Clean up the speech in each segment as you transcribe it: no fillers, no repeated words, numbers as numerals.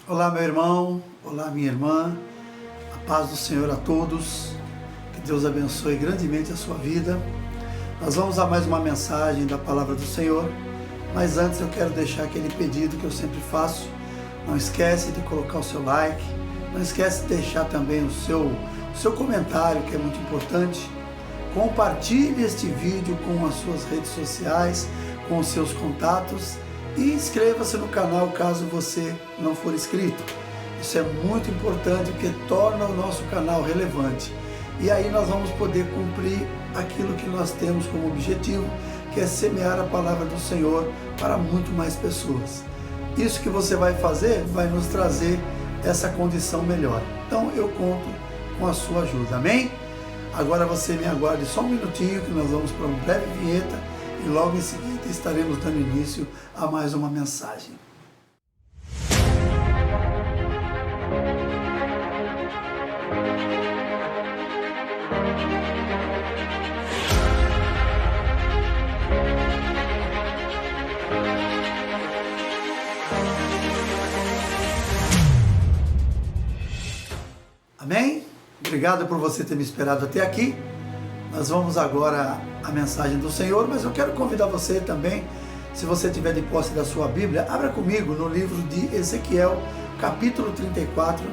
Olá, meu irmão, olá, minha irmã, a paz do Senhor a todos, que Deus abençoe grandemente a sua vida. Nós vamos a mais uma mensagem da Palavra do Senhor, mas antes eu quero deixar aquele pedido que eu sempre faço. Não esquece de colocar o seu like, não esquece de deixar também o seu comentário, que é muito importante. Compartilhe este vídeo com as suas redes sociais, com os seus contatos. E inscreva-se no canal caso você não for inscrito. Isso é muito importante porque torna o nosso canal relevante. E aí nós vamos poder cumprir aquilo que nós temos como objetivo, que é semear a palavra do Senhor para muito mais pessoas. Isso que você vai fazer vai nos trazer essa condição melhor. Então eu conto com a sua ajuda, amém? Agora você me aguarde só um minutinho que nós vamos para uma breve vinheta e logo em seguida estaremos dando início a mais uma mensagem. Amém? Obrigado por você ter me esperado até aqui. Nós vamos agora à mensagem do Senhor, mas eu quero convidar você também, se você tiver de posse da sua Bíblia, abra comigo no livro de Ezequiel, capítulo 34.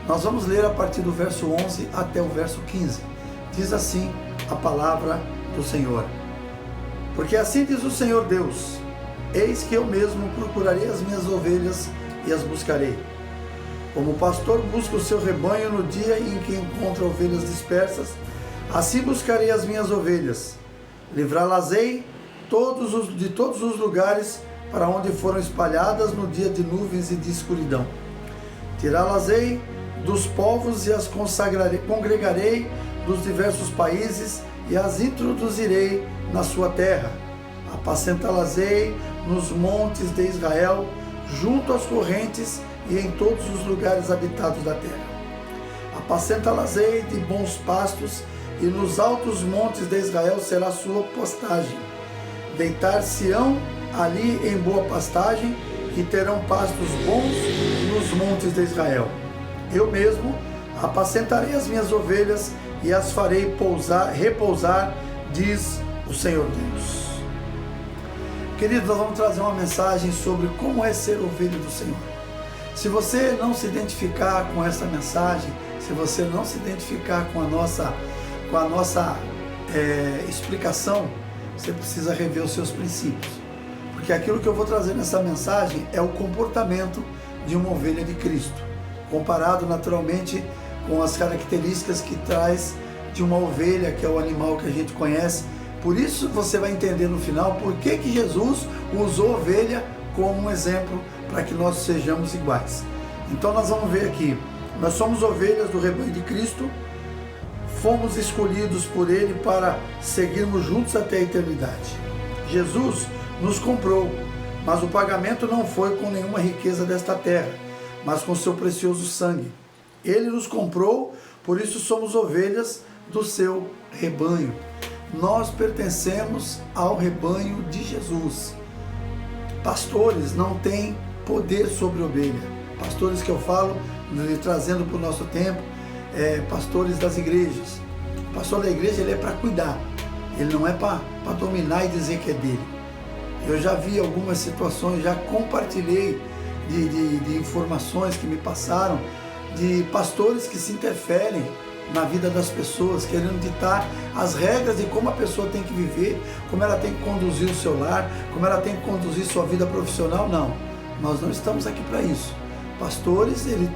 Nós vamos ler a partir do verso 11 até o verso 15. Diz assim a palavra do Senhor. Porque assim diz o Senhor Deus: eis que eu mesmo procurarei as minhas ovelhas e as buscarei. Como o pastor busca o seu rebanho no dia em que encontra ovelhas dispersas, assim buscarei as minhas ovelhas. Livrá-las-ei de todos os lugares para onde foram espalhadas no dia de nuvens e de escuridão. Tirá-las-ei dos povos e as congregarei dos diversos países e as introduzirei na sua terra. Apacentá-las-ei nos montes de Israel, junto às correntes e em todos os lugares habitados da terra. Apacentá-las-ei de bons pastos, e nos altos montes de Israel será sua postagem. Deitar-se-ão ali em boa pastagem, e terão pastos bons nos montes de Israel. Eu mesmo apacentarei as minhas ovelhas e as farei repousar, diz o Senhor Deus. Queridos, nós vamos trazer uma mensagem sobre como é ser ovelha do Senhor. Se você não se identificar com essa mensagem, se você não se identificar com a nossa explicação, você precisa rever os seus princípios. Porque aquilo que eu vou trazer nessa mensagem é o comportamento de uma ovelha de Cristo, comparado naturalmente com as características que traz de uma ovelha, que é o animal que a gente conhece. Por isso você vai entender no final por que Jesus usou a ovelha como um exemplo para que nós sejamos iguais. Então nós vamos ver aqui, nós somos ovelhas do rebanho de Cristo, fomos escolhidos por Ele para seguirmos juntos até a eternidade. Jesus nos comprou, mas o pagamento não foi com nenhuma riqueza desta terra, mas com seu precioso sangue. Ele nos comprou, por isso somos ovelhas do seu rebanho. Nós pertencemos ao rebanho de Jesus. Pastores não têm poder sobre ovelha. Pastores que eu falo, trazendo para o nosso tempo, pastores das igrejas. O pastor da igreja, ele é para cuidar, ele não é para dominar e dizer que é dele. Eu já vi algumas situações, já compartilhei de informações que me passaram de pastores que se interferem na vida das pessoas, querendo ditar as regras de como a pessoa tem que viver, como ela tem que conduzir o seu lar, como ela tem que conduzir sua vida profissional. Não, nós não estamos aqui para isso. Pastores, ele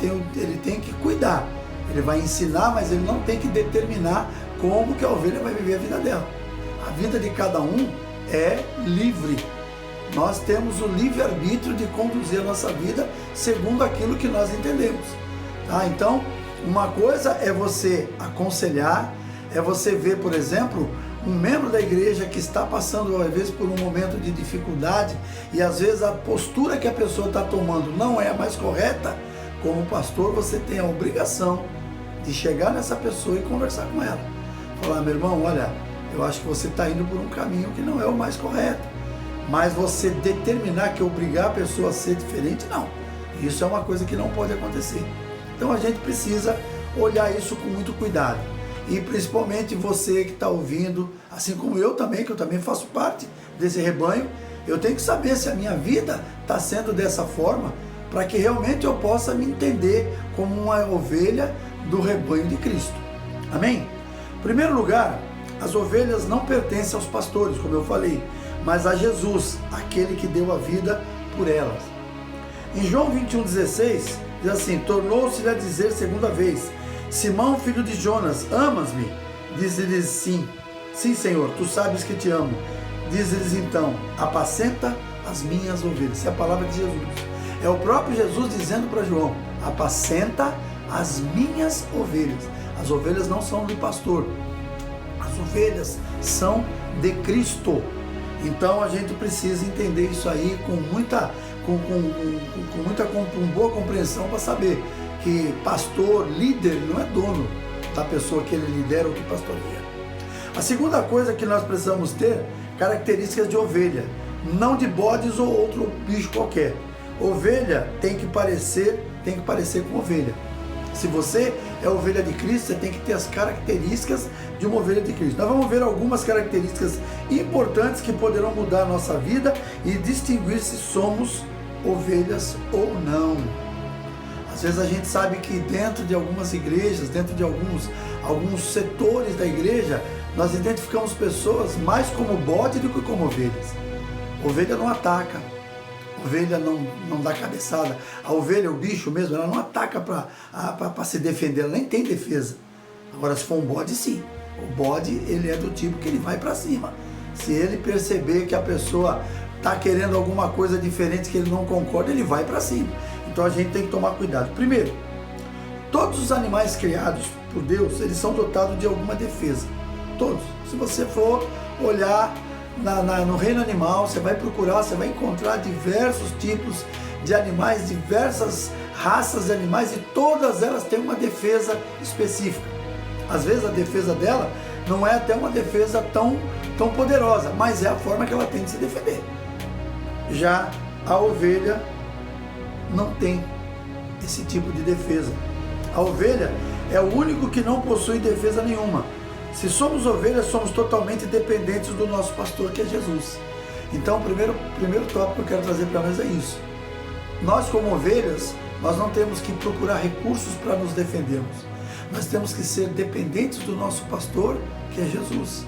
tem que cuidar. Ele vai ensinar, mas ele não tem que determinar como que a ovelha vai viver a vida dela. A vida de cada um é livre. Nós temos o livre-arbítrio de conduzir a nossa vida segundo aquilo que nós entendemos. Tá? Então, uma coisa é você aconselhar, é você ver, por exemplo, um membro da igreja que está passando, às vezes, por um momento de dificuldade e, às vezes, a postura que a pessoa está tomando não é a mais correta. Como pastor, você tem a obrigação de chegar nessa pessoa e conversar com ela. Falar: meu irmão, olha, eu acho que você está indo por um caminho que não é o mais correto. Mas você determinar que obrigar a pessoa a ser diferente, não. Isso é uma coisa que não pode acontecer. Então a gente precisa olhar isso com muito cuidado. E principalmente você que está ouvindo, assim como eu também, que eu também faço parte desse rebanho, eu tenho que saber se a minha vida está sendo dessa forma, para que realmente eu possa me entender como uma ovelha do rebanho de Cristo. Amém? Em primeiro lugar, as ovelhas não pertencem aos pastores, como eu falei, mas a Jesus, aquele que deu a vida por elas. Em João 21,16, diz assim: tornou-se-lhe a dizer segunda vez: Simão, filho de Jonas, amas-me? Diz-lhes: sim, sim, Senhor, tu sabes que te amo. Diz-lhes então: apacenta as minhas ovelhas. Essa é a palavra de Jesus. É o próprio Jesus dizendo para João: apacenta as minhas ovelhas. As ovelhas não são do pastor, as ovelhas são de Cristo. Então a gente precisa entender isso aí com boa compreensão, para saber que pastor, líder, não é dono da pessoa que ele lidera ou que pastoreia. A segunda coisa que nós precisamos ter, características de ovelha, não de bodes ou outro bicho qualquer. Ovelha tem que parecer com ovelha. Se você é ovelha de Cristo, você tem que ter as características de uma ovelha de Cristo. Nós vamos ver algumas características importantes que poderão mudar a nossa vida e distinguir se somos ovelhas ou não. Às vezes a gente sabe que dentro de algumas igrejas, dentro de alguns setores da igreja, nós identificamos pessoas mais como bode do que como ovelhas. Ovelha não ataca, ovelha não dá cabeçada. A ovelha, o bicho mesmo, ela não ataca para se defender, ela nem tem defesa. Agora, se for um bode, sim. O bode, ele é do tipo que ele vai para cima. Se ele perceber que a pessoa está querendo alguma coisa diferente que ele não concorda, ele vai para cima. Então a gente tem que tomar cuidado. Primeiro, todos os animais criados por Deus, eles são dotados de alguma defesa. Todos. Se você for olhar no reino animal, você vai procurar, você vai encontrar diversos tipos de animais, diversas raças de animais, e todas elas têm uma defesa específica. Às vezes a defesa dela não é até uma defesa tão poderosa, mas é a forma que ela tem de se defender. Já a ovelha não tem esse tipo de defesa. A ovelha é o único que não possui defesa nenhuma. Se somos ovelhas, somos totalmente dependentes do nosso pastor, que é Jesus. Então, o primeiro tópico que eu quero trazer para nós é isso. Nós, como ovelhas, nós não temos que procurar recursos para nos defendermos. Nós temos que ser dependentes do nosso pastor, que é Jesus.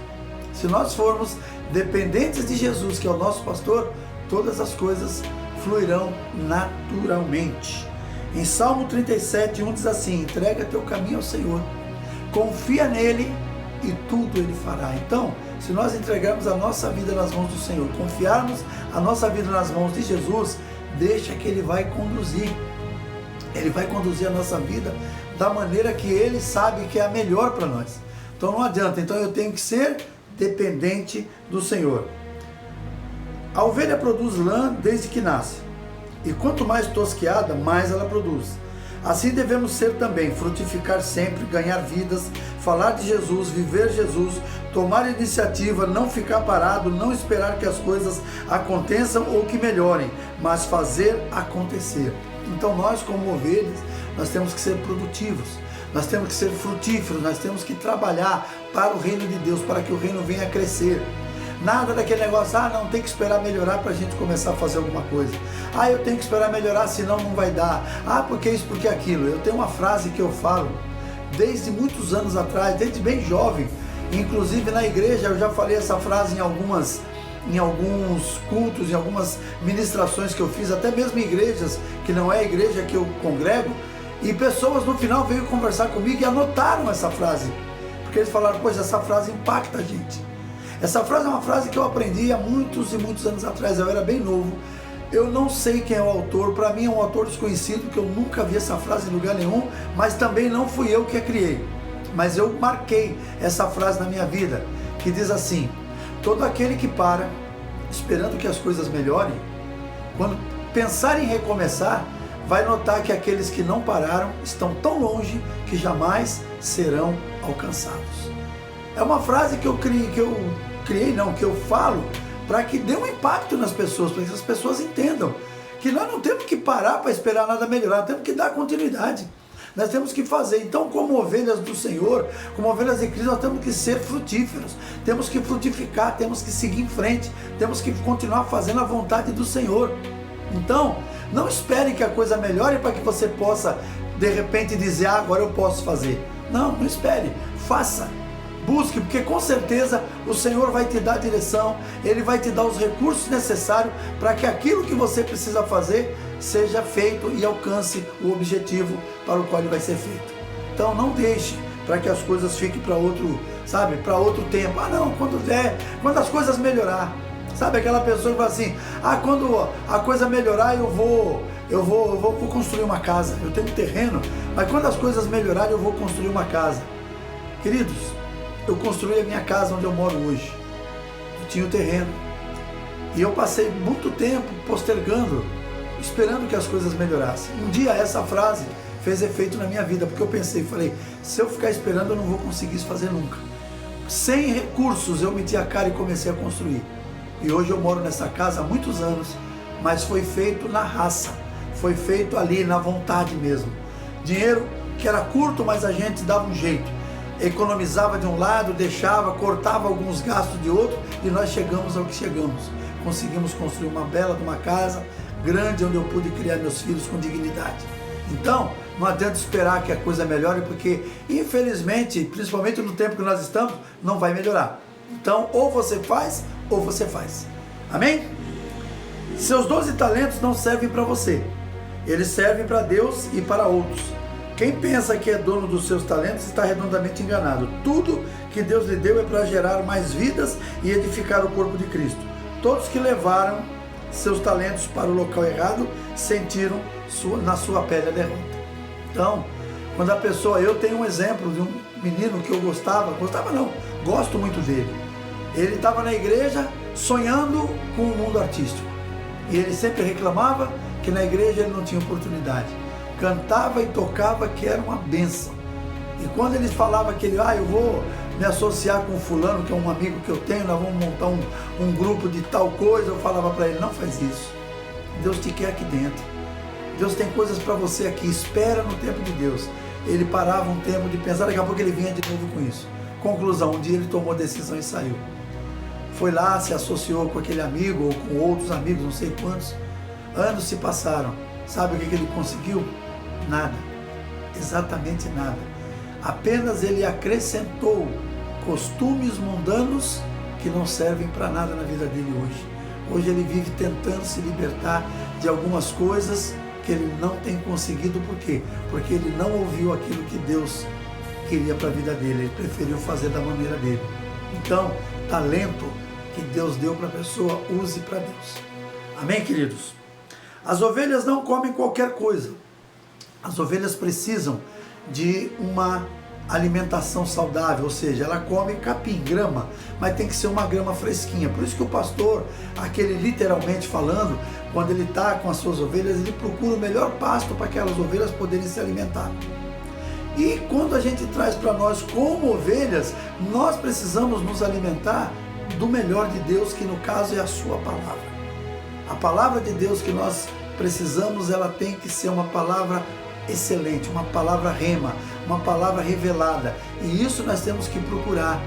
Se nós formos dependentes de Jesus, que é o nosso pastor, todas as coisas fluirão naturalmente. Em Salmo 37:1 diz assim: entrega teu caminho ao Senhor, confia nele e tudo ele fará. Então, se nós entregarmos a nossa vida nas mãos do Senhor, confiarmos a nossa vida nas mãos de Jesus, deixa que ele vai conduzir. Ele vai conduzir a nossa vida da maneira que ele sabe que é a melhor para nós. Então não adianta. Então eu tenho que ser dependente do Senhor. A ovelha produz lã desde que nasce, e quanto mais tosqueada, mais ela produz. Assim devemos ser também, frutificar sempre, ganhar vidas, falar de Jesus, viver Jesus, tomar iniciativa, não ficar parado, não esperar que as coisas aconteçam ou que melhorem, mas fazer acontecer. Então nós, como ovelhas, nós temos que ser produtivos, nós temos que ser frutíferos, nós temos que trabalhar para o reino de Deus, para que o reino venha a crescer. Nada daquele negócio, não tem que esperar melhorar para a gente começar a fazer alguma coisa. Eu tenho que esperar melhorar, senão não vai dar. Porque isso, porque aquilo. Eu tenho uma frase que eu falo desde muitos anos atrás, desde bem jovem. Inclusive na igreja eu já falei essa frase em alguns cultos, em algumas ministrações que eu fiz, até mesmo em igrejas que não é a igreja que eu congrego. E pessoas no final veio conversar comigo e anotaram essa frase. Porque eles falaram, pois essa frase impacta a gente. Essa frase é uma frase que eu aprendi há muitos e muitos anos atrás, eu era bem novo. Eu não sei quem é o autor, para mim é um autor desconhecido, que eu nunca vi essa frase em lugar nenhum, mas também não fui eu que a criei. Mas eu marquei essa frase na minha vida, que diz assim: todo aquele que para, esperando que as coisas melhorem, quando pensar em recomeçar, vai notar que aqueles que não pararam estão tão longe que jamais serão alcançados. É uma frase que eu falo para que dê um impacto nas pessoas, para que as pessoas entendam que nós não temos que parar para esperar nada melhorar, nós temos que dar continuidade. Nós temos que fazer. Então, como ovelhas do Senhor, como ovelhas de Cristo, nós temos que ser frutíferos, temos que frutificar, temos que seguir em frente, temos que continuar fazendo a vontade do Senhor. Então, não espere que a coisa melhore para que você possa, de repente, dizer, agora eu posso fazer. Não, não espere, faça. Busque, porque com certeza o Senhor vai te dar a direção, Ele vai te dar os recursos necessários para que aquilo que você precisa fazer seja feito e alcance o objetivo para o qual ele vai ser feito. Então não deixe para que as coisas fiquem para outro, sabe, para outro tempo. Não, quando as coisas melhorar. Sabe aquela pessoa que fala assim, quando a coisa melhorar eu vou construir uma casa. Eu tenho um terreno, mas quando as coisas melhorarem eu vou construir uma casa. Queridos, eu construí a minha casa onde eu moro hoje. Eu tinha o terreno. E eu passei muito tempo postergando, esperando que as coisas melhorassem. Um dia essa frase fez efeito na minha vida, porque eu falei, se eu ficar esperando eu não vou conseguir isso fazer nunca. Sem recursos eu meti a cara e comecei a construir. E hoje eu moro nessa casa há muitos anos, mas foi feito na raça, foi feito ali na vontade mesmo. Dinheiro que era curto, mas a gente dava um jeito. Economizava de um lado, deixava, cortava alguns gastos de outro e nós chegamos ao que chegamos. Conseguimos construir uma bela de uma casa grande onde eu pude criar meus filhos com dignidade. Então, não adianta esperar que a coisa melhore, porque infelizmente, principalmente no tempo que nós estamos, não vai melhorar. Então, ou você faz, ou você faz. Amém? Seus 12 talentos não servem para você. Eles servem para Deus e para outros. Quem pensa que é dono dos seus talentos está redondamente enganado. Tudo que Deus lhe deu é para gerar mais vidas e edificar o corpo de Cristo. Todos que levaram seus talentos para o local errado sentiram na sua pele a derrota. Então, quando a pessoa, eu tenho um exemplo de um menino que eu gosto muito dele. Ele estava na igreja sonhando com o mundo artístico. E ele sempre reclamava que na igreja ele não tinha oportunidade. Cantava e tocava, que era uma bênção. E quando ele falava que eu vou me associar com fulano, que é um amigo que eu tenho, nós vamos montar um grupo de tal coisa, eu falava para ele, não faz isso. Deus te quer aqui dentro. Deus tem coisas para você aqui, espera no tempo de Deus. Ele parava um tempo de pensar, daqui a pouco ele vinha de novo com isso. Conclusão, um dia ele tomou a decisão e saiu. Foi lá, se associou com aquele amigo, ou com outros amigos, não sei quantos. Anos se passaram. Sabe o que ele conseguiu? Nada. Exatamente nada. Apenas ele acrescentou costumes mundanos que não servem para nada na vida dele hoje. Hoje ele vive tentando se libertar de algumas coisas que ele não tem conseguido. Por quê? Porque ele não ouviu aquilo que Deus queria para a vida dele. Ele preferiu fazer da maneira dele. Então, talento que Deus deu para a pessoa, use para Deus. Amém, queridos? As ovelhas não comem qualquer coisa. As ovelhas precisam de uma alimentação saudável, ou seja, ela come capim, grama, mas tem que ser uma grama fresquinha. Por isso que o pastor, aquele literalmente falando, quando ele está com as suas ovelhas, ele procura o melhor pasto para aquelas ovelhas poderem se alimentar. E quando a gente traz para nós como ovelhas, nós precisamos nos alimentar do melhor de Deus, que no caso é a sua palavra. A palavra de Deus que nós precisamos, ela tem que ser uma palavra excelente, uma palavra rema, uma palavra revelada. E isso nós temos que procurar,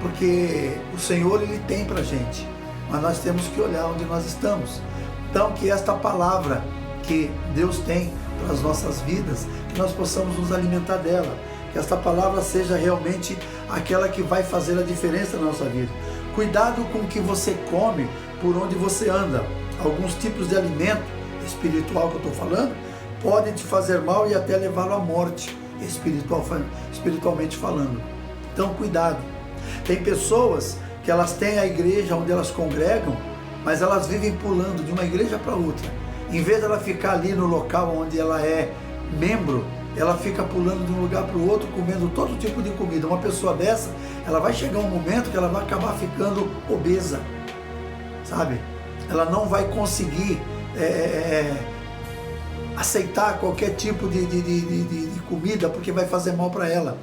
porque o Senhor, Ele tem para a gente, mas nós temos que olhar onde nós estamos. Então, que esta palavra que Deus tem para as nossas vidas, que nós possamos nos alimentar dela, que esta palavra seja realmente aquela que vai fazer a diferença na nossa vida. Cuidado com o que você come, por onde você anda. Alguns tipos de alimento espiritual que eu estou falando, podem te fazer mal e até levá-lo à morte, espiritualmente falando. Então, cuidado. Tem pessoas que elas têm a igreja onde elas congregam, mas elas vivem pulando de uma igreja para outra. Em vez de ela ficar ali no local onde ela é membro, ela fica pulando de um lugar para o outro, comendo todo tipo de comida. Uma pessoa dessa, ela vai chegar um momento que ela vai acabar ficando obesa, sabe? Ela não vai conseguir aceitar qualquer tipo de comida, porque vai fazer mal para ela.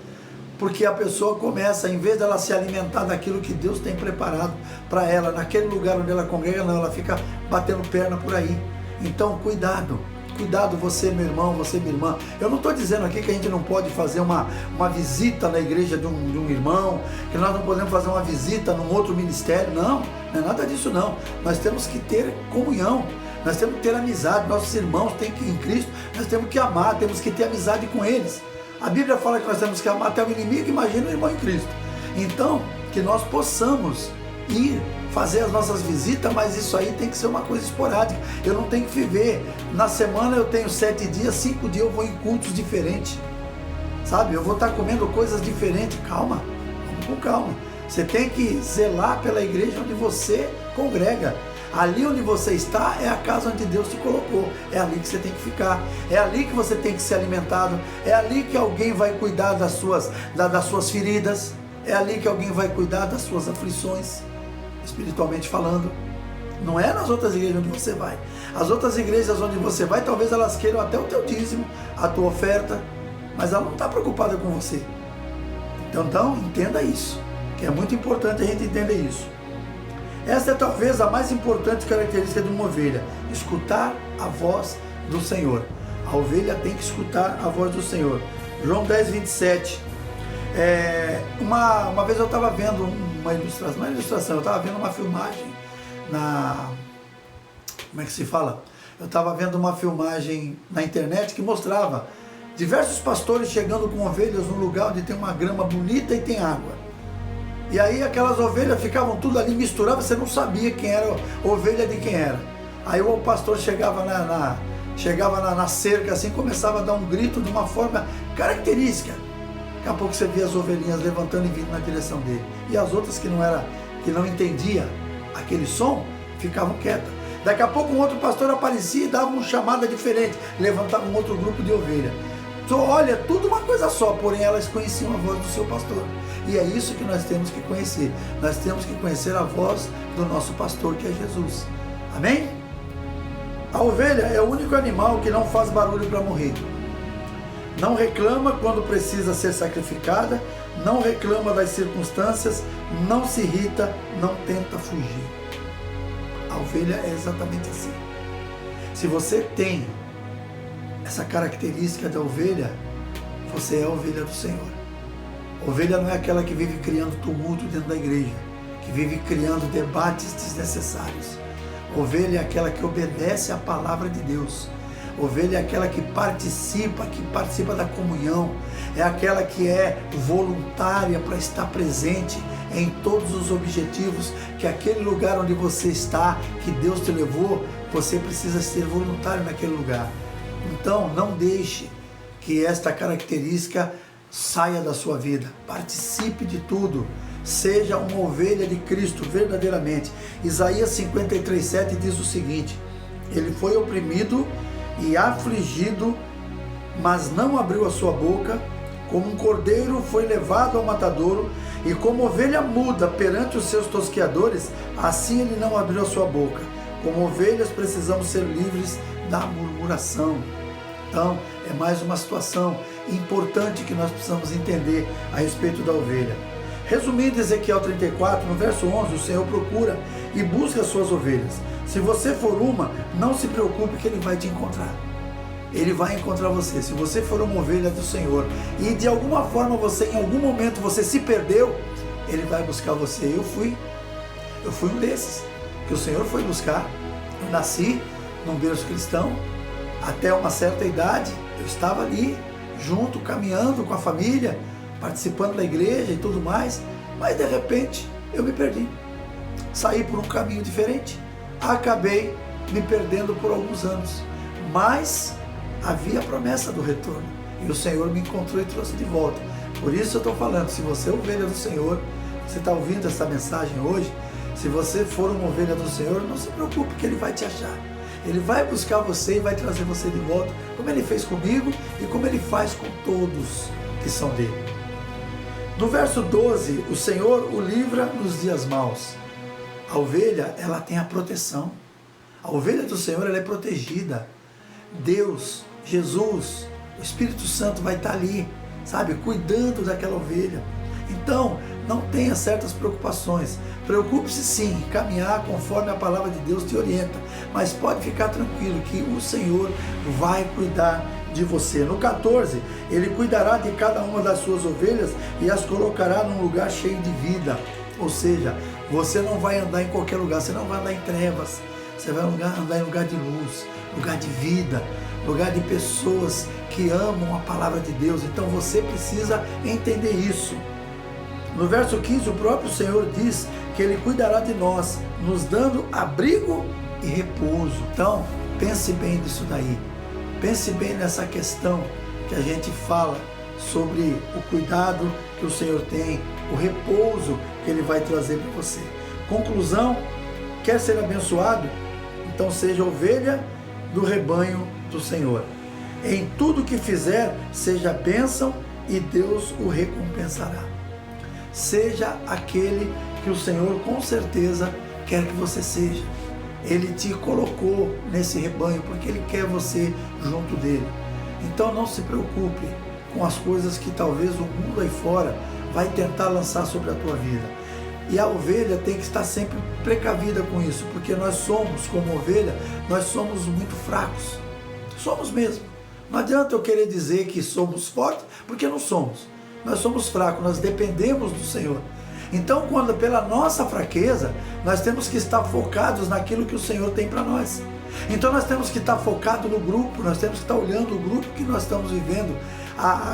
Porque a pessoa começa, em vez dela se alimentar daquilo que Deus tem preparado para ela, naquele lugar onde ela congrega, não, ela fica batendo perna por aí. Então, cuidado você, meu irmão, você, minha irmã. Eu não estou dizendo aqui que a gente não pode fazer uma visita na igreja de um irmão, que nós não podemos fazer uma visita num outro ministério. Não é nada disso não. Nós temos que ter comunhão, nós temos que ter amizade. Nossos irmãos têm que, em Cristo, nós temos que amar, temos que ter amizade com eles. A Bíblia fala que nós temos que amar até o inimigo, imagina o irmão em Cristo. Então, que nós possamos ir fazer as nossas visitas, mas isso aí tem que ser uma coisa esporádica. Eu não tenho que viver. Na semana eu tenho 7 dias, 5 dias eu vou em cultos diferentes. Sabe? Eu vou estar comendo coisas diferentes. Calma, vamos com calma. Você tem que zelar pela igreja onde você congrega. Ali onde você está é a casa onde Deus te colocou. É ali que você tem que ficar. É ali que você tem que ser alimentado. É ali que alguém vai cuidar das suas feridas. É ali que alguém vai cuidar das suas aflições, espiritualmente falando. Não é nas outras igrejas onde você vai. As outras igrejas onde você vai, talvez elas queiram até o teu dízimo, a tua oferta, mas ela não está preocupada com você. Então entenda isso, que é muito importante a gente entender isso. Esta é talvez a mais importante característica de uma ovelha: escutar a voz do Senhor. A ovelha tem que escutar a voz do Senhor. João 10, 27. Uma vez eu estava vendo uma ilustração, eu estava vendo uma filmagem como é que se fala? Eu estava vendo uma filmagem na internet que mostrava diversos pastores chegando com ovelhas num lugar onde tem uma grama bonita e tem água. E aí aquelas ovelhas ficavam tudo ali misturadas, você não sabia quem era ovelha de quem era. Aí o pastor chegava na cerca assim, começava a dar um grito de uma forma característica. Daqui a pouco você via as ovelhinhas levantando e vindo na direção dele. E as outras que não entendiam aquele som, ficavam quietas. Daqui a pouco um outro pastor aparecia e dava uma chamada diferente, levantava um outro grupo de ovelha. Então, olha, tudo uma coisa só, porém elas conheciam a voz do seu pastor. E é isso que nós temos que conhecer. Nós temos que conhecer a voz do nosso pastor, que é Jesus. Amém? A ovelha é o único animal que não faz barulho para morrer. Não reclama quando precisa ser sacrificada, não reclama das circunstâncias, não se irrita, não tenta fugir. A ovelha é exatamente assim. Se você tem essa característica da ovelha, você é a ovelha do Senhor. Ovelha não é aquela que vive criando tumulto dentro da igreja, que vive criando debates desnecessários. Ovelha é aquela que obedece à palavra de Deus. Ovelha é aquela que participa da comunhão, é aquela que é voluntária para estar presente em todos os objetivos, que aquele lugar onde você está, que Deus te levou, você precisa ser voluntário naquele lugar. Então não deixe que esta característica saia da sua vida, participe de tudo, seja uma ovelha de Cristo verdadeiramente. Isaías 53:7 diz o seguinte: ele foi oprimido e afligido, mas não abriu a sua boca. Como um cordeiro foi levado ao matadouro, e como ovelha muda perante os seus tosqueadores, assim ele não abriu a sua boca. Como ovelhas precisamos ser livres da murmuração. Então é mais uma situação importante que nós precisamos entender a respeito da ovelha. Resumindo, Ezequiel 34, no verso 11, o Senhor procura e busca as suas ovelhas. Se você for uma, não se preocupe que Ele vai te encontrar. Ele vai encontrar você. Se você for uma ovelha do Senhor e de alguma forma em algum momento você se perdeu, Ele vai buscar você. Eu fui um desses que o Senhor foi buscar. Eu nasci num berço cristão, até uma certa idade eu estava ali, junto, caminhando com a família, participando da igreja e tudo mais, mas de repente eu me perdi, saí por um caminho diferente, acabei me perdendo por alguns anos, mas havia a promessa do retorno, e o Senhor me encontrou e trouxe de volta. Por isso eu estou falando, se você é ovelha do Senhor, você está ouvindo essa mensagem hoje, se você for uma ovelha do Senhor, não se preocupe que Ele vai te achar. Ele vai buscar você e vai trazer você de volta, como Ele fez comigo e como Ele faz com todos que são dele. No verso 12, o Senhor o livra nos dias maus. A ovelha, ela tem a proteção. A ovelha do Senhor, ela é protegida. Deus, Jesus, o Espírito Santo vai estar ali, sabe, cuidando daquela ovelha. Então, não tenha certas preocupações. Preocupe-se sim em caminhar conforme a palavra de Deus te orienta, mas pode ficar tranquilo que o Senhor vai cuidar de você. No 14, ele cuidará de cada uma das suas ovelhas e as colocará num lugar cheio de vida. Ou seja, você não vai andar em qualquer lugar, você não vai andar em trevas, você vai andar em lugar de luz, lugar de vida, lugar de pessoas que amam a palavra de Deus. Então você precisa entender isso. No verso 15, o próprio Senhor diz que Ele cuidará de nós, nos dando abrigo e repouso. Então, pense bem nisso daí. Pense bem nessa questão que a gente fala sobre o cuidado que o Senhor tem, o repouso que Ele vai trazer para você. Conclusão, quer ser abençoado? Então seja ovelha do rebanho do Senhor. Em tudo que fizer, seja bênção e Deus o recompensará. Seja aquele que o Senhor com certeza quer que você seja. Ele te colocou nesse rebanho porque Ele quer você junto dele. Então não se preocupe com as coisas que talvez o mundo aí fora vai tentar lançar sobre a tua vida. E a ovelha tem que estar sempre precavida com isso, porque nós somos, como ovelha, nós somos muito fracos. Somos mesmo. Não adianta eu querer dizer que somos fortes, porque não somos. Nós somos fracos, nós dependemos do Senhor. Então, quando pela nossa fraqueza, nós temos que estar focados naquilo que o Senhor tem para nós. Então nós temos que estar focados no grupo, nós temos que estar olhando o grupo que nós estamos vivendo,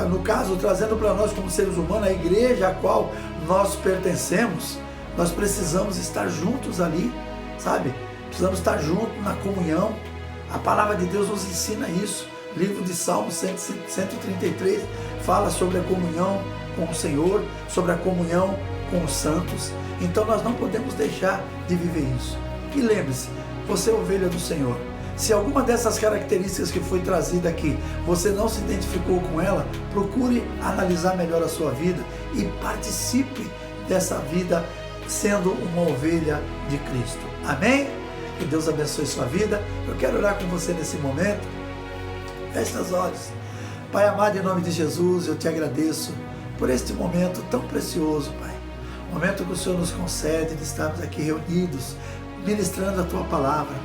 no caso, trazendo para nós como seres humanos, a igreja a qual nós pertencemos. Nós precisamos estar juntos ali, sabe? Precisamos estar juntos na comunhão. A palavra de Deus nos ensina isso. Livro de Salmos 133 fala sobre a comunhão com o Senhor, sobre a comunhão com os santos. Então nós não podemos deixar de viver isso. E lembre-se, você é ovelha do Senhor. Se alguma dessas características que foi trazida aqui, você não se identificou com ela, procure analisar melhor a sua vida e participe dessa vida sendo uma ovelha de Cristo. Amém? Que Deus abençoe sua vida. Eu quero orar com você nesse momento. Feche os olhos. Pai amado, em nome de Jesus, eu te agradeço por este momento tão precioso, Pai. O momento que o Senhor nos concede de estarmos aqui reunidos, ministrando a Tua palavra.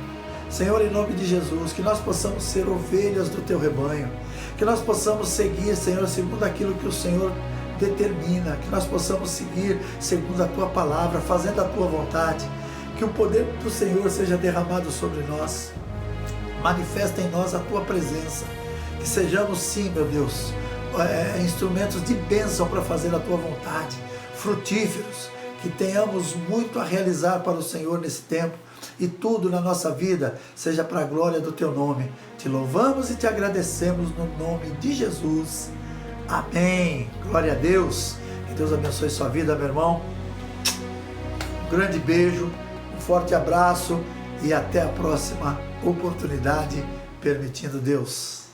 Senhor, em nome de Jesus, que nós possamos ser ovelhas do Teu rebanho, que nós possamos seguir, Senhor, segundo aquilo que o Senhor determina, que nós possamos seguir segundo a Tua palavra, fazendo a Tua vontade, que o poder do Senhor seja derramado sobre nós. Manifesta em nós a Tua presença, que sejamos sim, meu Deus, instrumentos de bênção para fazer a Tua vontade, frutíferos, que tenhamos muito a realizar para o Senhor nesse tempo, e tudo na nossa vida seja para a glória do Teu nome. Te louvamos e te agradecemos no nome de Jesus. Amém. Glória a Deus. Que Deus abençoe sua vida, meu irmão. Um grande beijo, um forte abraço e até a próxima oportunidade, permitindo Deus.